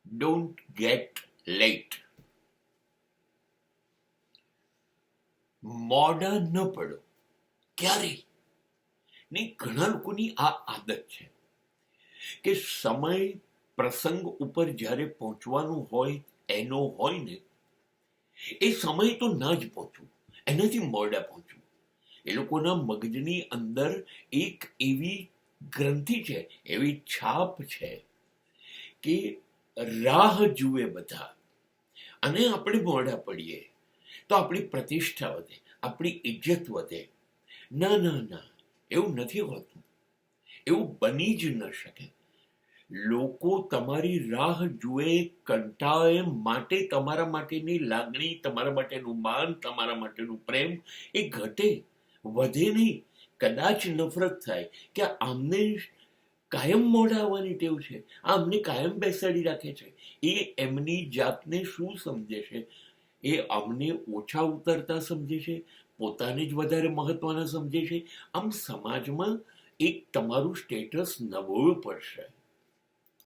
Don't get late. મોડા ન પડો ક્યારેય નહીં. ઘણા લોકોની આ આદત છે કે સમય પ્રસંગ ઉપર જ્યારે પહોંચવાનું હોય એનો હોય ને, એ સમય તો ના જ પહોંચવું, એનાથી મોડા પહોંચવું. એ લોકોના મગજની અંદર એક એવી ગ્રંથિ છે, એવી છાપ છે કે રાહ જુએ બધા, અને આપણે મોડા પડીએ તો આપણી પ્રતિષ્ઠા વધે, આપણી ઇજ્જત વધે. ના ના ના, એવું નથી હોતું. એવું બની જ ન શકે. લોકો તમારી રાહ જુએ, કંટાળે માટે તમારા માટેની લાગણી, તમારા માટેનું માન, તમારા માટેનું પ્રેમ એ ઘટે, વધે નહીં. કદાચ નફરત થાય કે આમને કાયમ મોડા આવવાની ટેવ છે, આમને કાયમ બેસાડી રાખે છે. એ એમની જાતને શું સમજે છે? એ અમને ઓછા ઉતરતા સમજે છે, પોતાને જ વધારે મહત્વના સમજે છે. આમ સમાજમાં એક તમારું સ્ટેટસ નબળું પડશે.